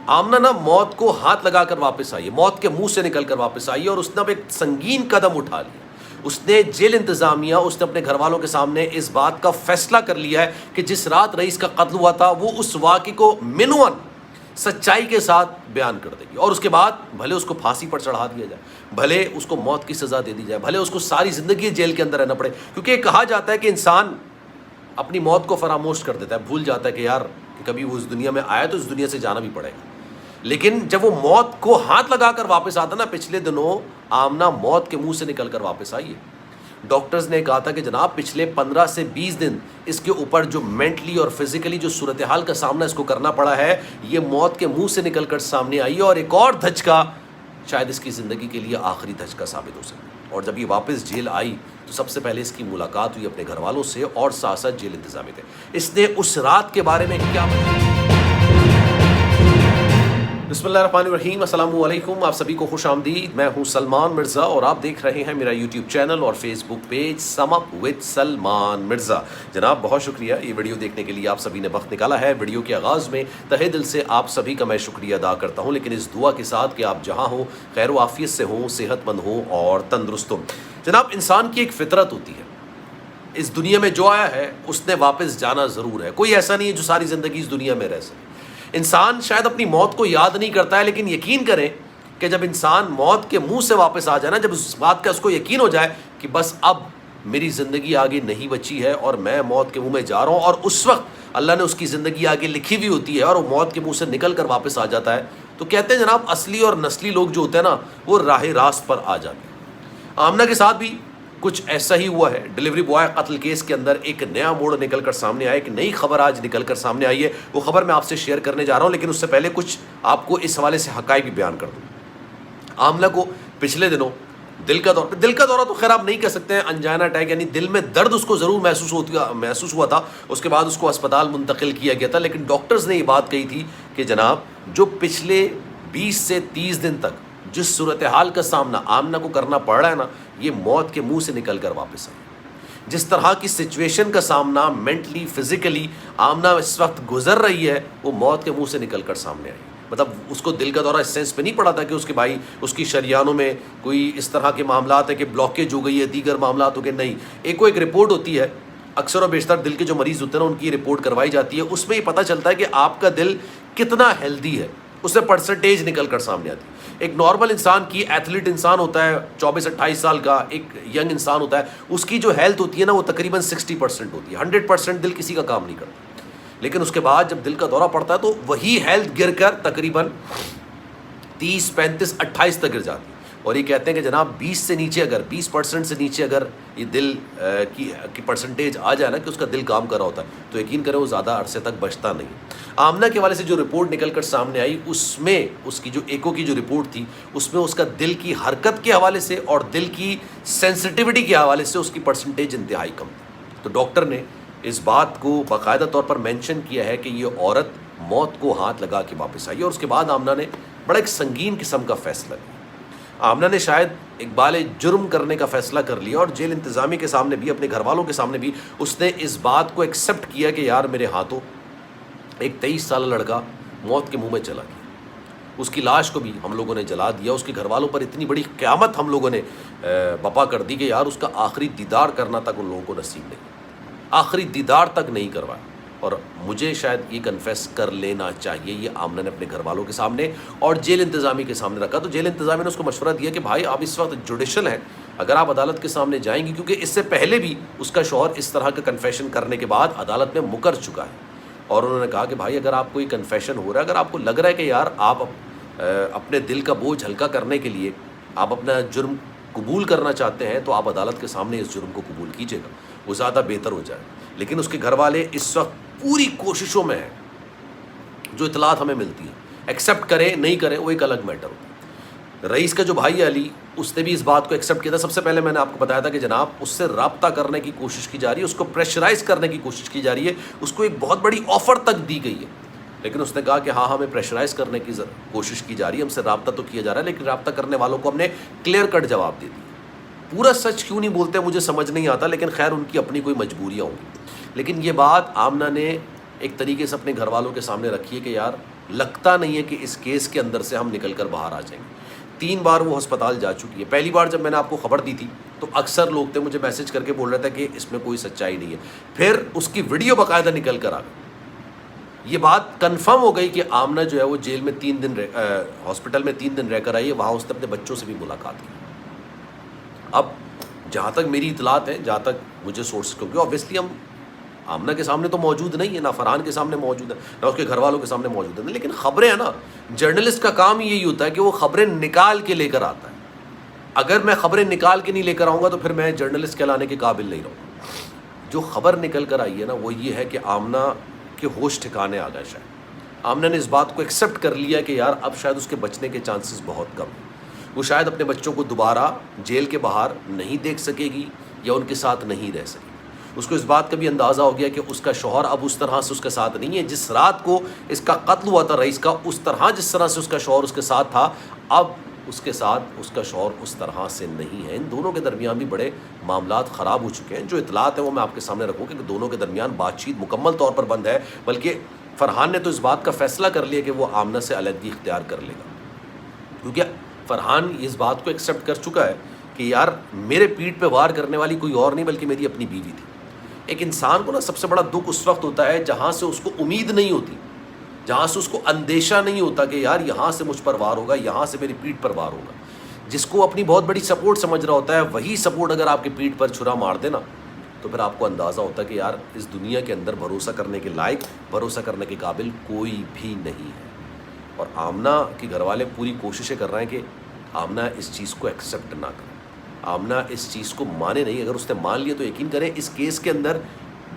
آمنہ نا موت کو ہاتھ لگا کر واپس آئی ہے، موت کے منہ سے نکل کر واپس آئی ہے، اور اس نے اب ایک سنگین قدم اٹھا لیا۔ اس نے جیل انتظامیہ، اس نے اپنے گھر والوں کے سامنے اس بات کا فیصلہ کر لیا ہے کہ جس رات رئیس کا قتل ہوا تھا وہ اس واقعے کو منوان سچائی کے ساتھ بیان کر دے گی، اور اس کے بعد بھلے اس کو پھانسی پر چڑھا دیا جائے، بھلے اس کو موت کی سزا دے دی جائے، بھلے اس کو ساری زندگی جیل کے اندر رہنا پڑے، کیونکہ یہ کہا جاتا ہے کہ انسان اپنی موت کو فراموش کر دیتا ہے، بھول جاتا ہے کہ یار کہ کبھی وہ اس دنیا میں آیا تو اس دنیا سے جانا بھی پڑے گا۔ لیکن جب وہ موت کو ہاتھ لگا کر واپس آتا نا، پچھلے دنوں آمنہ موت کے منہ سے نکل کر واپس آئی ہے۔ ڈاکٹرز نے کہا تھا کہ جناب پچھلے 15 سے 20 دن اس کے اوپر جو مینٹلی اور فزیکلی جو صورتحال کا سامنا اس کو کرنا پڑا ہے، یہ موت کے منہ سے نکل کر سامنے آئی ہے، اور ایک اور دھچکا شاید اس کی زندگی کے لیے آخری دھچکا ثابت ہو سکتا ہے۔ اور جب یہ واپس جیل آئی تو سب سے پہلے اس کی ملاقات ہوئی اپنے گھر والوں سے، اور ساتھ ساتھ جیل انتظامیہ تھے۔ اس نے اس رات کے بارے میں کیا بسم اللہ الرحمن الرحیم، السلام علیکم، آپ سبھی کو خوش آمدید۔ میں ہوں سلمان مرزا اور آپ دیکھ رہے ہیں میرا یوٹیوب چینل اور Facebook page sum up with Salman Mirza. جناب بہت شکریہ یہ ویڈیو دیکھنے کے لیے، آپ سبھی نے وقت نکالا ہے۔ ویڈیو کے آغاز میں تہہ دل سے آپ سبھی کا میں شکریہ ادا کرتا ہوں، لیکن اس دعا کے ساتھ کہ آپ جہاں ہوں خیر و عافیت سے ہوں، صحت مند ہوں اور تندرست ہوں۔ جناب انسان کی ایک فطرت ہوتی ہے، اس دنیا میں جو آیا ہے اس نے واپس جانا ضرور ہے، کوئی ایسا نہیں ہے جو ساری زندگی اس دنیا میں رہ سکے۔ انسان شاید اپنی موت کو یاد نہیں کرتا ہے، لیکن یقین کریں کہ جب انسان موت کے منہ سے واپس آ جائے نا، جب اس بات کا اس کو یقین ہو جائے کہ بس اب میری زندگی آگے نہیں بچی ہے اور میں موت کے منہ میں جا رہا ہوں، اور اس وقت اللہ نے اس کی زندگی آگے لکھی ہوئی ہوتی ہے اور وہ موت کے منہ سے نکل کر واپس آ جاتا ہے، تو کہتے ہیں جناب اصلی اور نسلی لوگ جو ہوتے ہیں نا وہ راہ راست پر آ جاتے ہیں۔ آمنہ کے ساتھ بھی کچھ ایسا ہی ہوا ہے۔ ڈیلیوری بوائے قتل کیس کے اندر ایک نیا موڑ نکل کر سامنے آیا، ایک نئی خبر آج نکل کر سامنے آئی ہے، وہ خبر میں آپ سے شیئر کرنے جا رہا ہوں، لیکن اس سے پہلے کچھ آپ کو اس حوالے سے حقائق بھی بیان کر دوں۔ آمنہ کو پچھلے دنوں دل کا دورہ تو خیر آپ نہیں کہہ سکتے ہیں، انجائنا اٹیک یعنی دل میں درد اس کو ضرور محسوس ہوا تھا، اس کے بعد اس کو اسپتال منتقل کیا گیا تھا، لیکن ڈاکٹرز نے یہ بات کہی تھی کہ جناب جو پچھلے 20 سے 30 دن تک جس صورتحال کا سامنا آمنہ کو کرنا پڑ رہا ہے نا، یہ موت کے منہ سے نکل کر واپس آئی۔ جس طرح کی سچویشن کا سامنا مینٹلی فزیکلی آمنہ اس وقت گزر رہی ہے، وہ موت کے منہ سے نکل کر سامنے آئی۔ مطلب اس کو دل کا دورہ اس سینس پہ نہیں پڑا تھا کہ اس کے بھائی اس کی شریانوں میں کوئی اس طرح کے معاملات ہیں کہ بلاکیج ہو گئی ہے، دیگر معاملات ہو گئے، نہیں، ایک رپورٹ ہوتی ہے، اکثر و بیشتر دل کے جو مریض ہوتے ہیں نا ان کی رپورٹ کروائی جاتی ہے، اس میں یہ پتہ چلتا ہے کہ آپ کا دل کتنا ہیلدی ہے، اس سے پرسنٹیج نکل کر سامنے آتی ہے۔ ایک نارمل انسان کی، ایتھلیٹ انسان ہوتا ہے 24-28 سال کا، ایک ینگ انسان ہوتا ہے، اس کی جو ہیلتھ ہوتی ہے نا وہ تقریباً 60% ہوتی ہے، 100% دل کسی کا کام نہیں کرتا، لیکن اس کے بعد جب دل کا دورہ پڑتا ہے تو وہی ہیلتھ گر کر تقریباً 30 35 28 تک گر جاتی ہے۔ اور یہ کہتے ہیں کہ جناب 20 سے نیچے اگر 20% سے نیچے اگر یہ دل کی پرسنٹیج آ جائے نا کہ اس کا دل کام کر رہا ہوتا ہے تو یقین کریں وہ زیادہ عرصے تک بچتا نہیں۔ آمنہ کے حوالے سے جو رپورٹ نکل کر سامنے آئی، اس میں اس کی جو ایکو کی جو رپورٹ تھی اس میں اس کا دل کی حرکت کے حوالے سے اور دل کی سینسٹیوٹی کے حوالے سے اس کی پرسنٹیج انتہائی کم تھی۔ تو ڈاکٹر نے اس بات کو باقاعدہ طور پر مینشن کیا ہے کہ یہ عورت موت کو ہاتھ لگا کے واپس آئی، اور اس کے بعد آمنہ نے بڑا ایک سنگین قسم کا فیصلہ لیا۔ آمنہ نے شاید اقبال جرم کرنے کا فیصلہ کر لیا، اور جیل انتظامیہ کے سامنے بھی، اپنے گھر والوں کے سامنے بھی اس نے اس بات کو ایکسیپٹ کیا کہ یار میرے ہاتھوں ایک 23 سالہ لڑکا موت کے منہ میں چلا گیا، اس کی لاش کو بھی ہم لوگوں نے جلا دیا، اس کے گھر والوں پر اتنی بڑی قیامت ہم لوگوں نے بپا کر دی کہ یار اس کا آخری دیدار کرنا تک ان لوگوں کو نصیب نہیں، آخری دیدار تک نہیں کروایا۔ اور مجھے شاید یہ کنفیس کر لینا چاہیے، یہ آمنہ نے اپنے گھر والوں کے سامنے اور جیل انتظامیہ کے سامنے رکھا۔ تو جیل انتظامیہ نے اس کو مشورہ دیا کہ بھائی آپ اس وقت جوڈیشل ہیں، اگر آپ عدالت کے سامنے جائیں گی، کیونکہ اس سے پہلے بھی اس کا شوہر اس طرح کا کنفیشن کرنے کے بعد عدالت میں مکر چکا ہے، اور انہوں نے کہا کہ بھائی اگر آپ کو یہ کنفیشن ہو رہا ہے، اگر آپ کو لگ رہا ہے کہ یار آپ اپنے دل کا بوجھ ہلکا کرنے کے لیے آپ اپنا جرم قبول کرنا چاہتے ہیں، تو آپ عدالت کے سامنے اس جرم کو قبول کیجیے گا، وہ زیادہ بہتر ہو جائے۔ لیکن اس کے گھر والے اس وقت پوری کوششوں میں ہیں، جو اطلاعات ہمیں ملتی ہیں، ایکسیپٹ کریں نہیں کریں وہ ایک الگ میٹر ہوتا ہے۔ رئیس کا جو بھائی ہے علی، اس نے بھی اس بات کو ایکسیپٹ کیا تھا۔ سب سے پہلے میں نے آپ کو بتایا تھا کہ جناب اس سے رابطہ کرنے کی کوشش کی جا رہی ہے، اس کو پریشرائز کرنے کی کوشش کی جا رہی ہے، اس کو ایک بہت بڑی آفر تک دی گئی ہے، لیکن اس نے کہا کہ ہاں ہمیں پریشرائز کرنے کی کوشش کی جا رہی ہے، ہم سے رابطہ تو کیا جا رہا ہے، لیکن رابطہ کرنے والوں کو ہم نے کلیئر کٹ جواب دے دیا۔ پورا سچ کیوں نہیں بولتے مجھے سمجھ نہیں آتا، لیکن خیر ان کی اپنی کوئی مجبوریاں ہوں گی۔ لیکن یہ بات آمنہ نے ایک طریقے سے اپنے گھر والوں کے سامنے رکھی ہے کہ یار لگتا نہیں ہے کہ اس کیس کے اندر سے ہم نکل کر باہر آ جائیں گے۔ 3 بار وہ ہسپتال جا چکی ہے۔ پہلی بار جب میں نے آپ کو خبر دی تھی تو اکثر لوگ تھے مجھے میسج کر کے بول رہے تھے کہ اس میں کوئی سچائی نہیں ہے، پھر اس کی ویڈیو باقاعدہ نکل کر آ گئی۔ یہ بات کنفرم ہو گئی کہ آمنہ جو ہے وہ جیل میں 3 دن ہاسپٹل میں 3 دن رہ کر آئی ہے، وہاں اس نے اپنے بچوں سے بھی ملاقات کی۔ اب جہاں تک میری اطلاعات ہیں، جہاں تک مجھے سورس، کیونکہ اوبویسلی ہم آمنہ کے سامنے تو موجود نہیں ہے، نہ فرحان کے سامنے موجود ہے، نہ اس کے گھر والوں کے سامنے موجود ہے، لیکن خبریں ہیں نا، جرنلسٹ کا کام یہی ہوتا ہے کہ وہ خبریں نکال کے لے کر آتا ہے۔ اگر میں خبریں نکال کے نہیں لے کر آؤں گا تو پھر میں جرنلسٹ کہلانے کے قابل نہیں رہوں گا۔ جو خبر نکل کر آئی ہے نا وہ یہ ہے کہ آمنہ کے ہوش ٹھکانے آ گئے۔ شاید آمنہ نے اس بات کو ایکسیپٹ کر لیا کہ یار اب شاید اس کے بچنے کے چانسز بہت کم ہیں، وہ شاید اپنے بچوں کو دوبارہ جیل کے باہر نہیں دیکھ سکے گی یا ان کے ساتھ نہیں رہ سکے گی۔ اس کو اس بات کا بھی اندازہ ہو گیا کہ اس کا شوہر اب اس طرح سے اس کے ساتھ نہیں ہے، جس رات کو اس کا قتل ہوا تھا رئیس کا، اس طرح جس طرح سے اس کا شوہر اس کے ساتھ تھا، اب اس کے ساتھ اس کا شوہر اس طرح سے نہیں ہے۔ ان دونوں کے درمیان بھی بڑے معاملات خراب ہو چکے ہیں۔ جو اطلاعات ہیں وہ میں آپ کے سامنے رکھوں کہ دونوں کے درمیان بات چیت مکمل طور پر بند ہے، بلکہ فرحان نے تو اس بات کا فیصلہ کر لیا کہ وہ آمنہ سے علیحدگی اختیار کر لے گا، کیونکہ فرحان اس بات کو ایکسیپٹ کر چکا ہے کہ یار میرے پیٹھ پہ وار کرنے والی کوئی اور نہیں بلکہ میری اپنی بیوی تھی۔ ایک انسان کو نا سب سے بڑا دکھ اس وقت ہوتا ہے جہاں سے اس کو امید نہیں ہوتی، جہاں سے اس کو اندیشہ نہیں ہوتا کہ یار یہاں سے مجھ پر وار ہوگا، یہاں سے میری پیٹھ پر وار ہوگا۔ جس کو اپنی بہت بڑی سپورٹ سمجھ رہا ہوتا ہے وہی سپورٹ اگر آپ کی پیٹھ پر چھرا مار دے نا تو پھر آپ کو اندازہ ہوتا ہے کہ یار اس دنیا کے اندر بھروسہ کرنے کے لائق، بھروسہ کرنے کے قابل کوئی بھی نہیں ہے۔ اور آمنہ کے گھر والے پوری کوششیں کر رہے ہیں کہ آمنہ اس چیز کو ایکسیپٹ نہ کرے، آمنہ اس چیز کو مانے نہیں۔ اگر اس نے مان لیا تو یقین کریں اس کیس کے اندر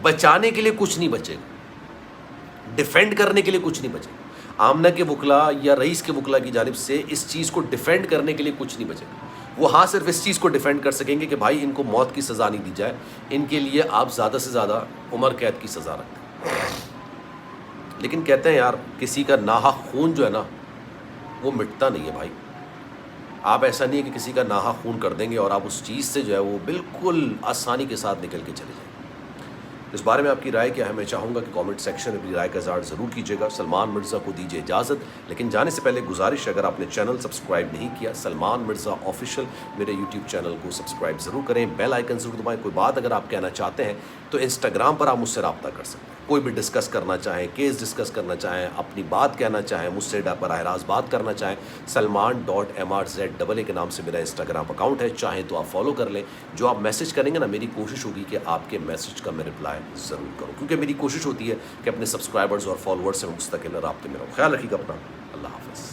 بچانے کے لیے کچھ نہیں بچے گا، ڈیفینڈ کرنے کے لیے کچھ نہیں بچے گا۔ آمنہ کے وکلاء یا رئیس کے وکلاء کی جانب سے اس چیز کو ڈیفینڈ کرنے کے لیے کچھ نہیں بچے گا۔ وہ ہاں صرف اس چیز کو ڈیفینڈ کر سکیں گے کہ بھائی ان کو موت کی سزا نہیں دی جائے، ان کے لیے آپ زیادہ سے زیادہ عمر قید کی سزا رکھتے ہیں۔ لیکن کہتے ہیں یار کسی کا ناحق خون جو ہے نا وہ مٹتا نہیں ہے بھائی۔ آپ ایسا نہیں ہے کہ کسی کا ناحق خون کر دیں گے اور آپ اس چیز سے جو ہے وہ بالکل آسانی کے ساتھ نکل کے چلے جائیں۔ اس بارے میں آپ کی رائے کیا ہے؟ میں چاہوں گا کہ کامنٹ سیکشن میں اپنی رائے کا اظہار ضرور کیجیے گا۔ سلمان مرزا کو دیجیے اجازت، لیکن جانے سے پہلے گزارش ہے اگر آپ نے چینل سبسکرائب نہیں کیا سلمان مرزا آفیشیل میرے یوٹیوب چینل کو سبسکرائب ضرور کریں، بیل آئیکن ضرور دبائیں۔ کوئی بات اگر آپ کہنا چاہتے ہیں تو انسٹاگرام پر آپ مجھ سے رابطہ کر سکتے ہیں، کوئی بھی ڈسکس کرنا چاہیں، کیس ڈسکس کرنا چاہیں، اپنی بات کہنا چاہیں، مجھ سے براہ راست بات کرنا چاہیں، Salman.MRZ کے نام سے میرا انسٹاگرام اکاؤنٹ ہے، چاہیں تو آپ فالو کر لیں۔ جو آپ میسج کریں گے نا میری کوشش ہوگی کہ آپ کے میسج کا میں رپلائی ضرور کروں، کیونکہ میری کوشش ہوتی ہے کہ اپنے سبسکرائبرز اور فالوورز سے مستقل رابطے میں رہوں۔ خیال رکھیے گا اپنا، اللہ حافظ۔